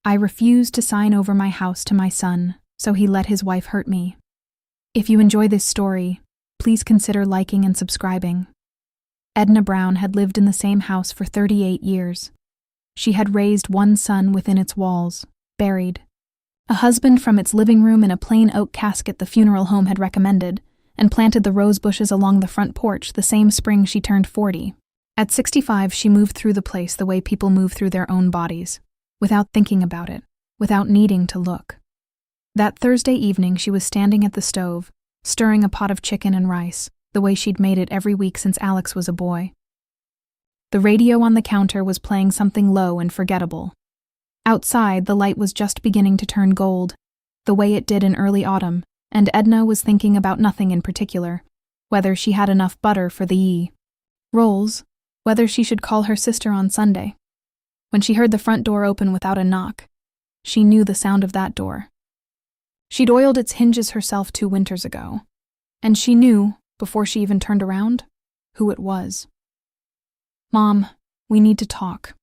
I refused to sign over my house to my son, so he let his wife hurt me. If you enjoy this story, please consider liking and subscribing. Edna Brown had lived in the same house for 38 years. She had raised one son within its walls, buried. A husband from its living room in a plain oak casket the funeral home had recommended, and planted the rose bushes along the front porch the same spring she turned 40. At 65, she moved through the place the way people move through their own bodies, without thinking about it, without needing to look. That Thursday evening, she was standing at the stove, stirring a pot of chicken and rice, the way she'd made it every week since Alex was a boy. The radio on the counter was playing something low and forgettable. Outside, the light was just beginning to turn gold, the way it did in early autumn, and Edna was thinking about nothing in particular, whether she had enough butter for the rolls, whether she should call her sister on Sunday. When she heard the front door open without a knock, she knew the sound of that door. She'd oiled its hinges herself 2 winters ago, and she knew, before she even turned around, who it was. "Mom, we need to talk."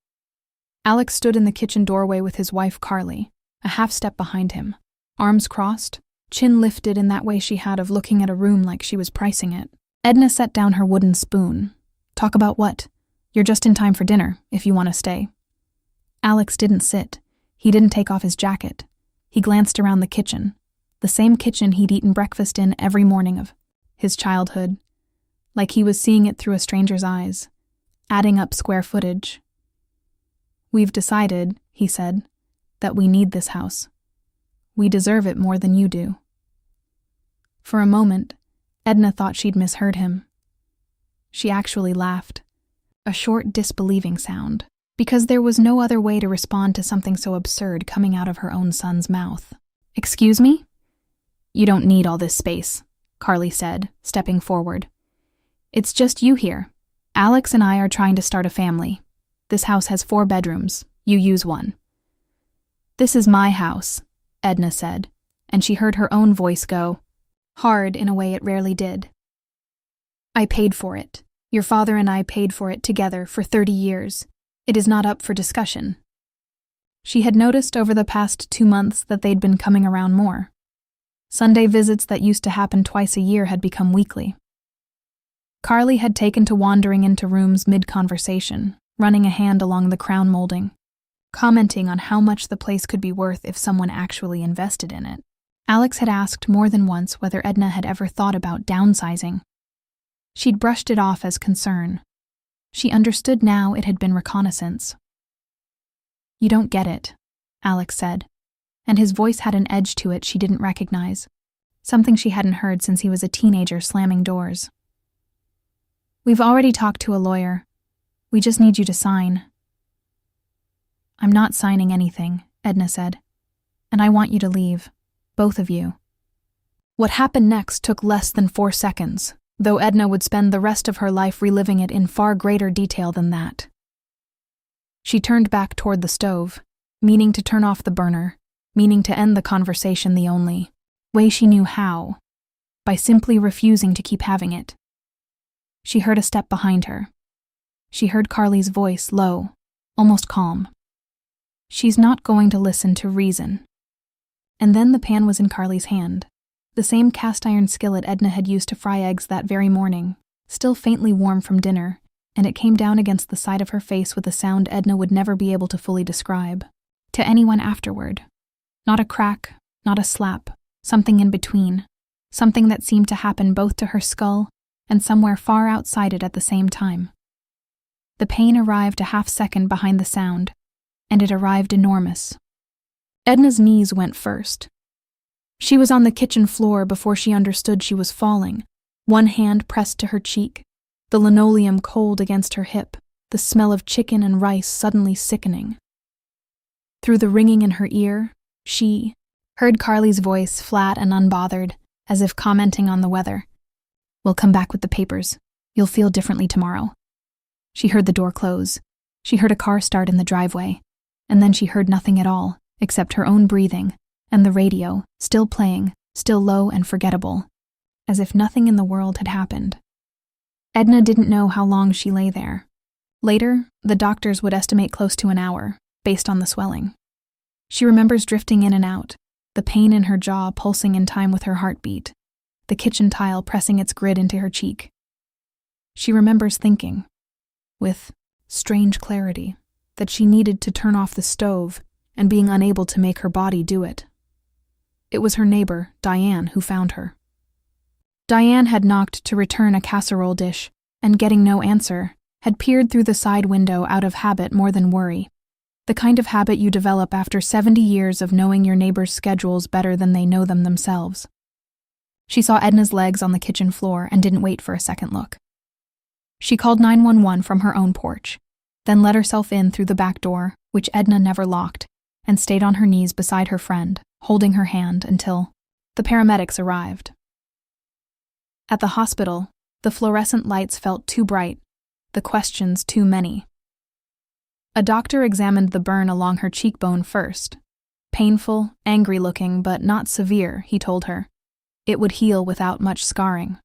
Alex stood in the kitchen doorway with his wife Carly, a half step behind him, arms crossed, chin lifted in that way she had of looking at a room like she was pricing it. Edna set down her wooden spoon. "Talk about what? You're just in time for dinner, if you want to stay." Alex didn't sit. He didn't take off his jacket. He glanced around the kitchen, the same kitchen he'd eaten breakfast in every morning of his childhood, like he was seeing it through a stranger's eyes, adding up square footage. "We've decided," he said, "that we need this house. We deserve it more than you do." For a moment, Edna thought she'd misheard him. She actually laughed, a short, disbelieving sound, because there was no other way to respond to something so absurd coming out of her own son's mouth. "Excuse me?" "You don't need all this space," Carly said, stepping forward. "It's just you here. Alex and I are trying to start a family. This house has 4 bedrooms. You use one." "This is my house," Edna said, and she heard her own voice go, hard in a way it rarely did. "I paid for it. Your father and I paid for it together for 30 years. It is not up for discussion." She had noticed over the past 2 months that they'd been coming around more. Sunday visits that used to happen twice a year had become weekly. Carly had taken to wandering into rooms mid-conversation, running a hand along the crown molding, commenting on how much the place could be worth if someone actually invested in it. Alex had asked more than once whether Edna had ever thought about downsizing. She'd brushed it off as concern. She understood now it had been reconnaissance. "You don't get it," Alex said, and his voice had an edge to it she didn't recognize, something she hadn't heard since he was a teenager slamming doors. "We've already talked to a lawyer. We just need you to sign." "I'm not signing anything," Edna said, "and I want you to leave, both of you." What happened next took less than 4 seconds, though Edna would spend the rest of her life reliving it in far greater detail than that. She turned back toward the stove, meaning to turn off the burner, meaning to end the conversation the only way she knew how, by simply refusing to keep having it. She heard a step behind her. She heard Carly's voice, low, almost calm. "She's not going to listen to reason." And then the pan was in Carly's hand, the same cast-iron skillet Edna had used to fry eggs that very morning, still faintly warm from dinner, and it came down against the side of her face with a sound Edna would never be able to fully describe to anyone afterward. Not a crack, not a slap, something in between, something that seemed to happen both to her skull and somewhere far outside it at the same time. The pain arrived a half-second behind the sound, and it arrived enormous. Edna's knees went first. She was on the kitchen floor before she understood she was falling, one hand pressed to her cheek, the linoleum cold against her hip, the smell of chicken and rice suddenly sickening. Through the ringing in her ear, she heard Carly's voice, flat and unbothered, as if commenting on the weather. "We'll come back with the papers. You'll feel differently tomorrow." She heard the door close. She heard a car start in the driveway, and then she heard nothing at all, except her own breathing, and the radio, still playing, still low and forgettable, as if nothing in the world had happened. Edna didn't know how long she lay there. Later, the doctors would estimate close to an hour, based on the swelling. She remembers drifting in and out, the pain in her jaw pulsing in time with her heartbeat, the kitchen tile pressing its grid into her cheek. She remembers thinking, with strange clarity, that she needed to turn off the stove and being unable to make her body do it. It was her neighbor, Diane, who found her. Diane had knocked to return a casserole dish, and getting no answer, had peered through the side window out of habit more than worry, the kind of habit you develop after 70 years of knowing your neighbor's schedules better than they know them themselves. She saw Edna's legs on the kitchen floor and didn't wait for a second look. She called 911 from her own porch, then let herself in through the back door, which Edna never locked, and stayed on her knees beside her friend, holding her hand until the paramedics arrived. At the hospital, the fluorescent lights felt too bright, the questions too many. A doctor examined the burn along her cheekbone first. Painful, angry-looking, but not severe, he told her. It would heal without much scarring.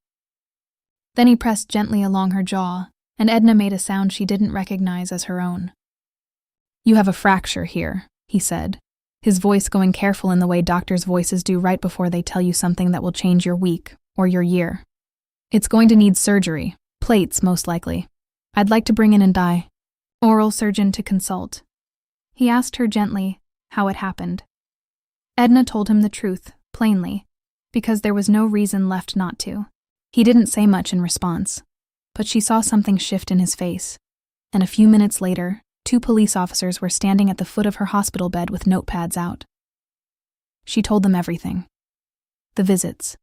Then he pressed gently along her jaw, and Edna made a sound she didn't recognize as her own. "You have a fracture here," he said, his voice going careful in the way doctors' voices do right before they tell you something that will change your week or your year. "It's going to need surgery, plates most likely. I'd like to bring in and die." Oral surgeon to consult. He asked her gently how it happened. Edna told him the truth, plainly, because there was no reason left not to. He didn't say much in response, but she saw something shift in his face, and a few minutes later, 2 police officers were standing at the foot of her hospital bed with notepads out. She told them everything. The visits,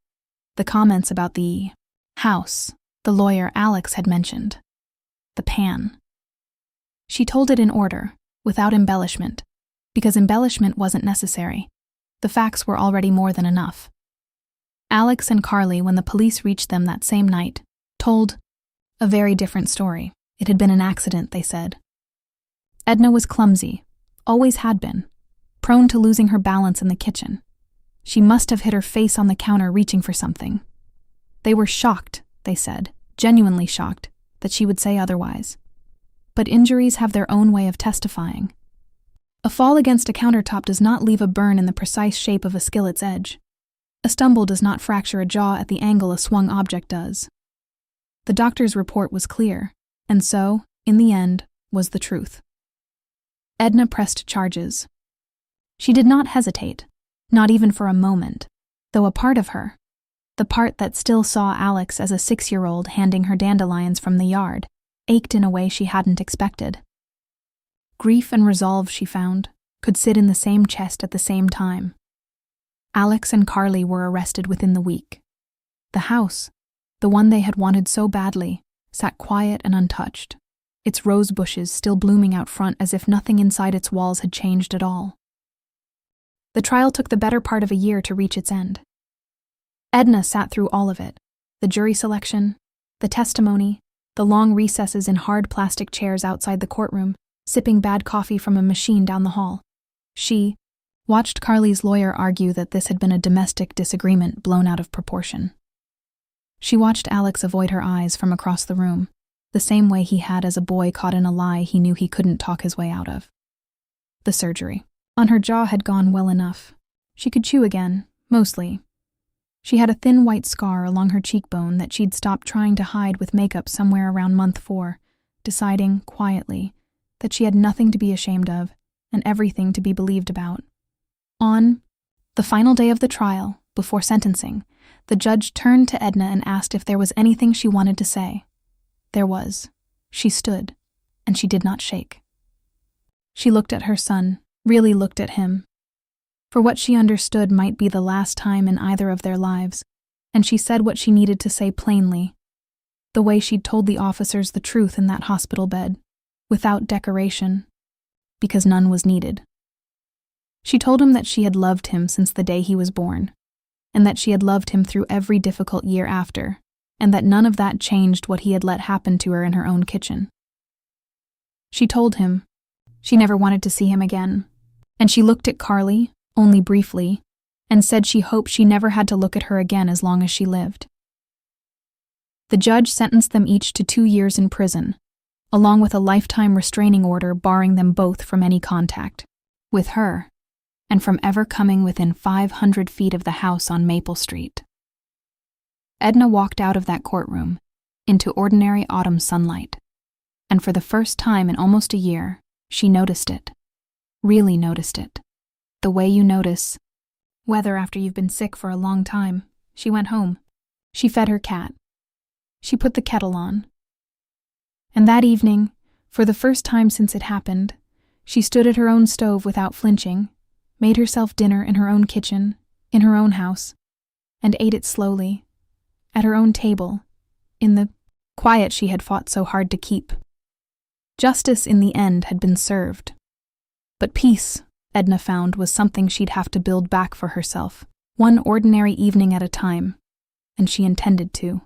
the comments about the house the lawyer Alex had mentioned, the pan. She told it in order, without embellishment, because embellishment wasn't necessary. The facts were already more than enough. Alex and Carly, when the police reached them that same night, told a very different story. It had been an accident, they said. Edna was clumsy, always had been, prone to losing her balance in the kitchen. She must have hit her face on the counter reaching for something. They were shocked, they said, genuinely shocked, that she would say otherwise. But injuries have their own way of testifying. A fall against a countertop does not leave a burn in the precise shape of a skillet's edge. A stumble does not fracture a jaw at the angle a swung object does. The doctor's report was clear, and so, in the end, was the truth. Edna pressed charges. She did not hesitate, not even for a moment, though a part of her, the part that still saw Alex as a 6-year-old handing her dandelions from the yard, ached in a way she hadn't expected. Grief and resolve, she found, could sit in the same chest at the same time. Alex and Carly were arrested within the week. The house, the one they had wanted so badly, sat quiet and untouched, its rose bushes still blooming out front as if nothing inside its walls had changed at all. The trial took the better part of a year to reach its end. Edna sat through all of it, the jury selection, the testimony, the long recesses in hard plastic chairs outside the courtroom, sipping bad coffee from a machine down the hall. She watched Carly's lawyer argue that this had been a domestic disagreement blown out of proportion. She watched Alex avoid her eyes from across the room, the same way he had as a boy caught in a lie he knew he couldn't talk his way out of. The surgery on her jaw had gone well enough. She could chew again, mostly. She had a thin white scar along her cheekbone that she'd stopped trying to hide with makeup somewhere around month 4, deciding, quietly, that she had nothing to be ashamed of and everything to be believed about. On the final day of the trial, before sentencing, the judge turned to Edna and asked if there was anything she wanted to say. There was. She stood, and she did not shake. She looked at her son, really looked at him, for what she understood might be the last time in either of their lives, and she said what she needed to say plainly, the way she'd told the officers the truth in that hospital bed, without decoration, because none was needed. She told him that she had loved him since the day he was born, and that she had loved him through every difficult year after, and that none of that changed what he had let happen to her in her own kitchen. She told him she never wanted to see him again, and she looked at Carly, only briefly, and said she hoped she never had to look at her again as long as she lived. The judge sentenced them each to 2 years in prison, along with a lifetime restraining order barring them both from any contact with her. and from ever coming within 500 feet of the house on Maple Street. Edna walked out of that courtroom into ordinary autumn sunlight, and for the first time in almost a year, she noticed it. Really noticed it. The way you notice weather after you've been sick for a long time. She went home. She fed her cat. She put the kettle on. And that evening, for the first time since it happened, she stood at her own stove without flinching, made herself dinner in her own kitchen, in her own house, and ate it slowly, at her own table, in the quiet she had fought so hard to keep. Justice in the end had been served. But peace, Edna found, was something she'd have to build back for herself, one ordinary evening at a time, and she intended to.